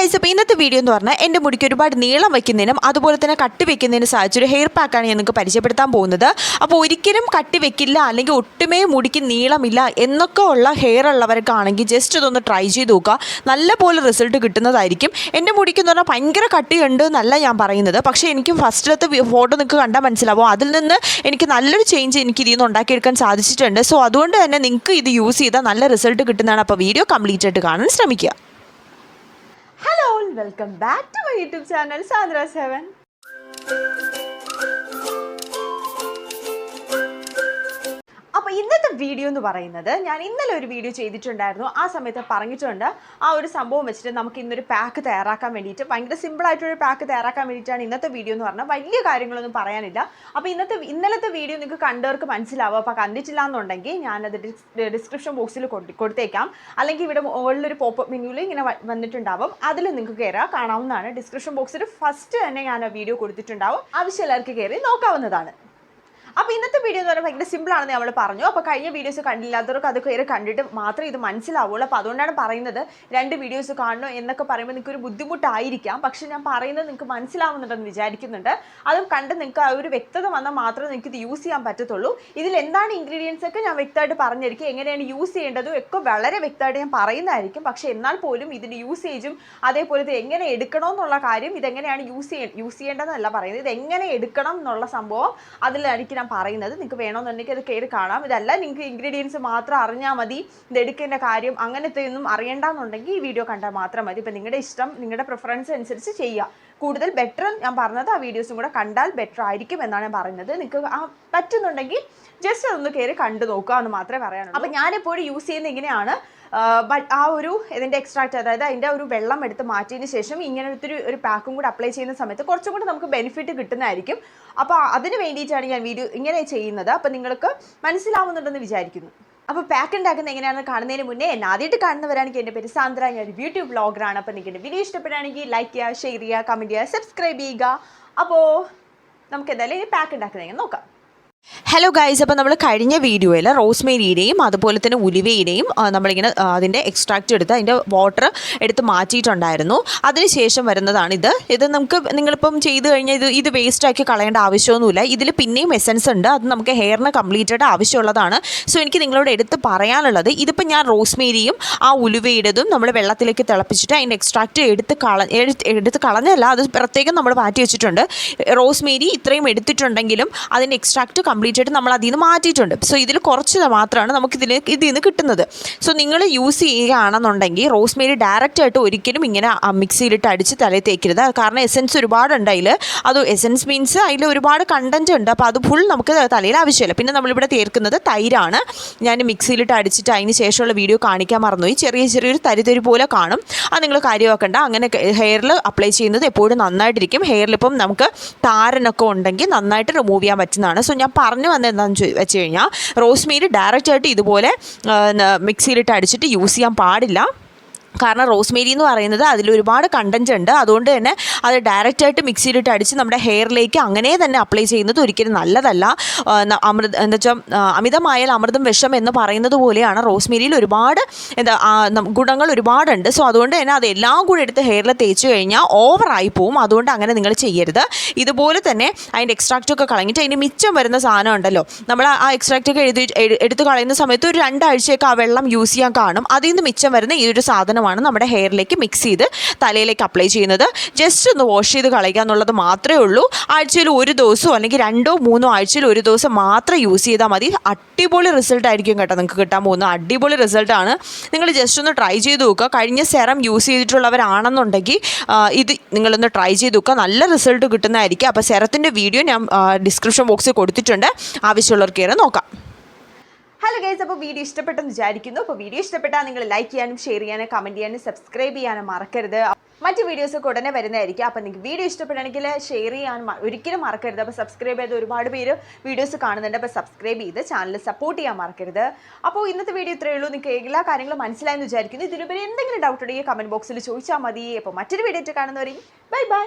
Guys, അപ്പോൾ ഇന്നത്തെ video എന്ന് പറഞ്ഞാൽ എൻ്റെ മുടിക്ക് ഒരുപാട് നീളം വയ്ക്കുന്നതിനും അതുപോലെ തന്നെ കട്ടി വയ്ക്കുന്നതിനും സാധിച്ചൊരു ഹെയർ പാക്കാണ് ഞാൻ നിങ്ങൾക്ക് പരിചയപ്പെടുത്താൻ പോകുന്നത്. അപ്പോൾ ഒരിക്കലും കട്ടി വെക്കില്ല അല്ലെങ്കിൽ ഒട്ടുമേ മുടിക്ക് നീളമില്ല എന്നൊക്കെ ഉള്ള ഹെയർ ഉള്ളവർക്കാണെങ്കിൽ ജസ്റ്റ് ഇതൊന്ന് ട്രൈ ചെയ്ത് നോക്കുക. നല്ലപോലെ റിസൾട്ട് കിട്ടുന്നതായിരിക്കും. എൻ്റെ മുടിക്ക് എന്ന് പറഞ്ഞാൽ ഭയങ്കര കട്ടിയുണ്ട് എന്നല്ല ഞാൻ പറയുന്നത്, പക്ഷേ എനിക്ക് ഫസ്റ്റിലത്തെ ഫോട്ടോ നിങ്ങൾക്ക് കണ്ടാൽ മനസ്സിലാവും. അതിൽ നിന്ന് എനിക്ക് നല്ലൊരു ചേഞ്ച് എനിക്ക് ഇതിൽ നിന്ന് ഉണ്ടാക്കിയെടുക്കാൻ സാധിച്ചിട്ടുണ്ട്. സോ അതുകൊണ്ട് തന്നെ നിങ്ങൾക്ക് ഇത് യൂസ് ചെയ്താൽ നല്ല റിസൾട്ട് കിട്ടുന്നതാണ്. അപ്പോൾ വീഡിയോ കംപ്ലീറ്റ് ആയിട്ട് കാണാൻ ശ്രമിക്കുക. Hello and welcome back to my YouTube channel Sandra7. അപ്പോൾ ഇന്നത്തെ വീഡിയോ എന്ന് പറയുന്നത് ഞാൻ ഇന്നലെ ഒരു വീഡിയോ ചെയ്തിട്ടുണ്ടായിരുന്നു. ആ സമയത്ത് പറഞ്ഞിട്ടുണ്ട് ആ ഒരു സംഭവം വെച്ചിട്ട് നമുക്ക് ഇന്നൊരു പാക്ക് തയ്യാറാക്കാൻ വേണ്ടിയിട്ട്, ഭയങ്കര സിമ്പിളായിട്ടൊരു പാക്ക് തയ്യാറാക്കാൻ വേണ്ടിയിട്ടാണ് ഇന്നത്തെ വീഡിയോ എന്ന് പറഞ്ഞാൽ. വലിയ കാര്യങ്ങളൊന്നും പറയാനില്ല. അപ്പോൾ ഇന്നലത്തെ വീഡിയോ നിങ്ങൾക്ക് കണ്ടവർക്ക് മനസ്സിലാവും. അപ്പോൾ കണ്ടിട്ടില്ല എന്നുണ്ടെങ്കിൽ ഞാനത് ഡിസ്ക്രിപ്ഷൻ ബോക്സിൽ കൊടുത്തേക്കാം, അല്ലെങ്കിൽ ഇവിടെ മുകളിലൊരു പോപ്പ് മെനുവിൽ ഇങ്ങനെ വന്നിട്ടുണ്ടാവും. അതിൽ നിങ്ങൾക്ക് കയറാൻ കാണാവുന്നതാണ്. ഡിസ്ക്രിപ്ഷൻ ബോക്സിൽ ഫസ്റ്റ് തന്നെ ഞാൻ ആ വീഡിയോ കൊടുത്തിട്ടുണ്ടാവും. ആവശ്യമുള്ളവർക്ക് കയറി നോക്കാവുന്നതാണ്. അപ്പോൾ ഇന്നത്തെ വീഡിയോ എന്ന് പറഞ്ഞാൽ ഭയങ്കര സിമ്പിളാണെന്ന് നമ്മൾ പറഞ്ഞു. അപ്പോൾ കഴിഞ്ഞ വീഡിയോസ് കണ്ടില്ലാത്തവർക്ക് അത് കയറി കണ്ടിട്ട് മാത്രമേ ഇത് മനസ്സിലാവുള്ളൂ. അപ്പോൾ അതുകൊണ്ടാണ് പറയുന്നത്, 2 വീഡിയോസ് കാണണം എന്നൊക്കെ പറയുമ്പോൾ നിങ്ങൾക്ക് ഒരു ബുദ്ധിമുട്ടായിരിക്കാം. പക്ഷേ ഞാൻ പറയുന്നത് നിങ്ങൾക്ക് മനസ്സിലാവുന്നുണ്ടെന്ന് വിചാരിക്കുന്നുണ്ട്. അത് കണ്ട് നിങ്ങൾക്ക് ആ ഒരു വ്യക്തത വന്നാൽ മാത്രമേ നിങ്ങൾക്ക് ഇത് യൂസ് ചെയ്യാൻ പറ്റത്തുള്ളൂ. ഇതിൽ എന്താണ് ഇൻഗ്രീഡിയൻസ് ഒക്കെ ഞാൻ വ്യക്തമായിട്ട് പറഞ്ഞിരിക്കും, എങ്ങനെയാണ് യൂസ് ചെയ്യേണ്ടതും ഒക്കെ വളരെ വ്യക്തമായിട്ട് ഞാൻ പറയുന്നതായിരിക്കും. പക്ഷേ എന്നാൽ പോലും ഇതിൻ്റെ യൂസേജും അതേപോലെ ഇത് എങ്ങനെ എടുക്കണമെന്നുള്ള കാര്യം, ഇതെങ്ങനെയാണ് യൂസ് ചെയ്യേണ്ടതെന്നല്ല പറയുന്നത്, ഇത് എങ്ങനെ എടുക്കണം എന്നുള്ള സംഭവം അതിലായിരിക്കും പറയുന്നത്. നിങ്ങൾക്ക് വേണമെന്നുണ്ടെങ്കിൽ അത് കയറി കാണാം. ഇതല്ല നിങ്ങൾക്ക് ഇൻഗ്രീഡിയൻസ് മാത്രം അറിഞ്ഞാൽ മതി, ഇത് എടുക്കേണ്ട കാര്യം അങ്ങനത്തെ ഒന്നും അറിയേണ്ടെന്നുണ്ടെങ്കിൽ ഈ വീഡിയോ കണ്ടാൽ മാത്രം മതി. ഇപ്പം നിങ്ങളുടെ ഇഷ്ടം, നിങ്ങളുടെ പ്രിഫറൻസ് അനുസരിച്ച് ചെയ്യുക. കൂടുതൽ ബെറ്റർ ഞാൻ പറഞ്ഞത് ആ വീഡിയോസും കൂടെ കണ്ടാൽ ബെറ്റർ ആയിരിക്കും എന്നാണ് ഞാൻ പറയുന്നത്. നിങ്ങൾക്ക് പറ്റുന്നുണ്ടെങ്കിൽ ജസ്റ്റ് അതൊന്ന് കയറി കണ്ടു നോക്കുക എന്ന് മാത്രമേ പറയാനുള്ളൂ. അപ്പം ഞാനെപ്പോഴും യൂസ് ചെയ്യുന്നത് ഇങ്ങനെയാണ്. ആ ഒരു ഇതിൻ്റെ എക്സ്ട്രാക്റ്റ്, അതായത് അതിൻ്റെ ഒരു വെള്ളം എടുത്ത് മാറ്റിയതിന് ശേഷം ഇങ്ങനത്തെ ഒരു പാക്കും കൂടി അപ്ലൈ ചെയ്യുന്ന സമയത്ത് കുറച്ചും കൂടി നമുക്ക് ബെനിഫിറ്റ് കിട്ടുന്നതായിരിക്കും. അപ്പോൾ അതിന് വേണ്ടിയിട്ടാണ് ഞാൻ വീഡിയോ ഇങ്ങനെ ചെയ്യുന്നത്. അപ്പോൾ നിങ്ങൾക്ക് മനസ്സിലാവുന്നുണ്ടെന്ന് വിചാരിക്കുന്നു. അപ്പോൾ പാക്ക് ഉണ്ടാക്കുന്നത് എങ്ങനെയാണെന്ന് കാണുന്നതിന് മുന്നേ എന്നെ ആദ്യമായിട്ട് കാണുന്നവരാണെങ്കിൽ എൻ്റെ പേര് സാന്ദ്ര, ഞാൻ ഒരു യൂട്യൂബ് വ്ളോഗറാണ്. അപ്പോൾ നിങ്ങൾക്ക് വീഡിയോ ഇഷ്ടപ്പെടുകയാണെങ്കിൽ ലൈക്ക് ചെയ്യുക, ഷെയർ ചെയ്യുക, കമൻറ്റ് ചെയ്യുക, സബ്സ്ക്രൈബ് ചെയ്യുക. അപ്പോൾ നമുക്ക് എന്തായാലും ഈ പാക്ക് ഉണ്ടാക്കുന്നത് എങ്ങനെ നോക്കാം. ഹലോ ഗൈസ്, അപ്പോൾ നമ്മൾ കഴിഞ്ഞ വീഡിയോയിൽ റോസ്മേരിയുടെയും അതുപോലെ തന്നെ ഉലുവയുടെയും നമ്മളിങ്ങനെ അതിൻ്റെ എക്സ്ട്രാക്റ്റ് എടുത്ത് അതിൻ്റെ വാട്ടർ എടുത്ത് മാറ്റിയിട്ടുണ്ടായിരുന്നു. അതിനുശേഷം വരുന്നതാണിത്. ഇത് നമുക്ക് നിങ്ങളിപ്പം ചെയ്ത് കഴിഞ്ഞാൽ ഇത് വേസ്റ്റാക്കി കളയേണ്ട ആവശ്യമൊന്നുമില്ല. ഇതിൽ പിന്നെയും എസൻസ് ഉണ്ട്, അത് നമുക്ക് ഹെയറിന് കംപ്ലീറ്റ് ആയിട്ട് ആവശ്യമുള്ളതാണ്. സോ എനിക്ക് നിങ്ങളോട് എടുത്ത് പറയാനുള്ളത്, ഇതിപ്പോൾ ഞാൻ റോസ്മേരിയും ആ ഉലുവയുടേതും നമ്മൾ വെള്ളത്തിലേക്ക് തിളപ്പിച്ചിട്ട് അതിൻ്റെ എക്സ്ട്രാക്റ്റ് എടുത്ത് കളഞ്ഞല്ല, അത് പ്രത്യേകം നമ്മൾ മാറ്റി വെച്ചിട്ടുണ്ട്. റോസ്മേരി ഇത്രയും എടുത്തിട്ടുണ്ടെങ്കിലും അതിൻ്റെ എക്സ്ട്രാക്റ്റ് കംപ്ലീറ്റ് ആയിട്ട് നമ്മൾ അതിൽ നിന്ന് മാറ്റിയിട്ടുണ്ട്. സോ ഇതിൽ കുറച്ച് മാത്രമാണ് നമുക്ക് ഇതിൽ നിന്ന് കിട്ടുന്നത്. സോ നിങ്ങൾ യൂസ് ചെയ്യുകയാണെന്നുണ്ടെങ്കിൽ റോസ്മേരി ഡയറക്റ്റ് ആയിട്ട് ഒരിക്കലും ഇങ്ങനെ മിക്സിയിലിട്ട് അടിച്ച് തലയിൽ തേക്കരുത്. കാരണം എസൻസ് ഒരുപാടുണ്ട് അതിൽ. അത് എസൻസ് മീൻസ് അതിൽ ഒരുപാട് കണ്ടൻറ്റ് ഉണ്ട്. അപ്പോൾ അത് ഫുൾ നമുക്ക് തലയിൽ ആവശ്യമില്ല. പിന്നെ നമ്മളിവിടെ ചേർക്കുന്നത് തൈരാണ്. ഞാൻ മിക്സിയിലിട്ട് അടിച്ചിട്ട് അതിന് ശേഷമുള്ള വീഡിയോ കാണിക്കാൻ മറന്നുപോയി. ചെറിയൊരു തരി പോലെ കാണും. അത് നിങ്ങൾ കാര്യമാക്കണ്ട. അങ്ങനെ ഹെയറിൽ അപ്ലൈ ചെയ്യുന്നത് എപ്പോഴും നന്നായിട്ടിരിക്കും. ഹെയറിലിപ്പം നമുക്ക് താരനൊക്കെ ഉണ്ടെങ്കിൽ നന്നായിട്ട് റിമൂവ് ചെയ്യാൻ പറ്റുന്നതാണ്. സോ ഞാൻ പറഞ്ഞു വന്നത് എന്താണെന്ന് വെച്ച് കഴിഞ്ഞാൽ, റോസ്മേരി ഡയറക്റ്റായിട്ട് ഇതുപോലെ മിക്സിയിലിട്ട് അടിച്ചിട്ട് യൂസ് ചെയ്യാൻ പാടില്ല. കാരണം റോസ്മേരി എന്ന് പറയുന്നത് അതിൽ ഒരുപാട് കണ്ടൻറ്റ് ഉണ്ട്. അതുകൊണ്ട് തന്നെ അത് ഡയറക്റ്റായിട്ട് മിക്സിയിലിട്ട് അടിച്ച് നമ്മുടെ ഹെയറിലേക്ക് അങ്ങനെ തന്നെ അപ്ലൈ ചെയ്യുന്നത് ഒരിക്കലും നല്ലതല്ല. എന്താ വെച്ചാൽ അമിതമായാൽ അമൃതം വിഷം എന്ന് പറയുന്നത് പോലെയാണ്. റോസ്മേരിയിൽ ഒരുപാട് ഗുണങ്ങൾ ഒരുപാടുണ്ട്. സോ അതുകൊണ്ട് തന്നെ അതെല്ലാം കൂടി എടുത്ത് ഹെയറിൽ തേച്ച് കഴിഞ്ഞാൽ ഓവറായി പോവും. അതുകൊണ്ട് അങ്ങനെ നിങ്ങൾ ചെയ്യരുത്. ഇതുപോലെ തന്നെ അതിൻ്റെ എക്സ്ട്രാക്റ്റൊക്കെ കളഞ്ഞിട്ട് അതിൻ്റെ മിച്ചം വരുന്ന സാധനം ഉണ്ടല്ലോ, നമ്മൾ ആ എക്സ്ട്രാക്റ്റൊക്കെ എടുത്ത് കളയുന്ന സമയത്ത് ഒരു 2 ആഴ്ചയൊക്കെ ആ വെള്ളം യൂസ് ചെയ്യാൻ കാണും. അതിൽ നിന്ന് മിച്ചം വരുന്ന ഈ ഒരു സാധനം നമ്മുടെ ഹെയറിലേക്ക് മിക്സ് ചെയ്ത് തലയിലേക്ക് അപ്ലൈ ചെയ്യുന്നത്. ജസ്റ്റ് ഒന്ന് വാഷ് ചെയ്ത് കളയുക എന്നുള്ളത് മാത്രമേ ഉള്ളൂ. ആഴ്ചയിൽ ഒരു ദിവസമോ അല്ലെങ്കിൽ 2-3 ആഴ്ചയിൽ ഒരു ദിവസം മാത്രം യൂസ് ചെയ്താൽ മതി. അടിപൊളി റിസൾട്ട് ആയിരിക്കും കേട്ടോ നിങ്ങൾക്ക് കിട്ടാൻ പോകുന്നത്. അടിപൊളി റിസൾട്ടാണ്. നിങ്ങൾ ജസ്റ്റ് ഒന്ന് ട്രൈ ചെയ്ത് നോക്കുക. കഴിഞ്ഞ സെറം യൂസ് ചെയ്തിട്ടുള്ളവരാണെന്നുണ്ടെങ്കിൽ ഇത് നിങ്ങളൊന്ന് ട്രൈ ചെയ്ത് നോക്കുക. നല്ല റിസൾട്ട് കിട്ടുന്നതായിരിക്കും. അപ്പോൾ സെറത്തിൻ്റെ വീഡിയോ ഞാൻ ഡിസ്ക്രിപ്ഷൻ ബോക്സിൽ കൊടുത്തിട്ടുണ്ട്. ആവശ്യമുള്ളവർക്ക് കയറി നോക്കാം. ഹലോ ഗൈസ്, അപ്പോൾ വീഡിയോ ഇഷ്ടപ്പെട്ടെന്ന് വിചാരിക്കുന്നു. അപ്പോൾ വീഡിയോ ഇഷ്ടപ്പെട്ടാൽ നിങ്ങൾ ലൈക്ക് ചെയ്യാനും ഷെയർ ചെയ്യാനും കമൻറ്റ് ചെയ്യാനും സബ്സ്ക്രൈബ് ചെയ്യാനും മറക്കരുത്. മറ്റ് വീഡിയോസൊക്കെ ഉടനെ വരുന്നതായിരിക്കും. അപ്പോൾ നിങ്ങൾക്ക് വീഡിയോ ഇഷ്ടപ്പെടുകയാണെങ്കിൽ ഷെയർ ചെയ്യാൻ ഒരിക്കലും മറക്കരുത്. അപ്പോൾ സബ്സ്ക്രൈബ് ചെയ്ത് ഒരുപാട് പേര് വീഡിയോസ് കാണുന്നുണ്ട്. അപ്പോൾ സബ്സ്ക്രൈബ് ചെയ്ത് ചാനൽ സപ്പോർട്ട് ചെയ്യാൻ മറക്കരുത്. അപ്പോൾ ഇന്നത്തെ വീഡിയോ ഇത്രയേ ഉള്ളൂ. നിങ്ങൾക്ക് എല്ലാ കാര്യങ്ങളും മനസ്സിലായെന്ന് വിചാരിക്കുന്നു. ഇതിലുപരി എന്തെങ്കിലും ഡൗട്ട് ഉണ്ടെങ്കിൽ കമൻറ്റ് ബോക്സിൽ ചോദിച്ചാൽ മതി. അപ്പോൾ മറ്റൊരു വീഡിയോ കാണുന്നവരെയും ബൈ ബൈ.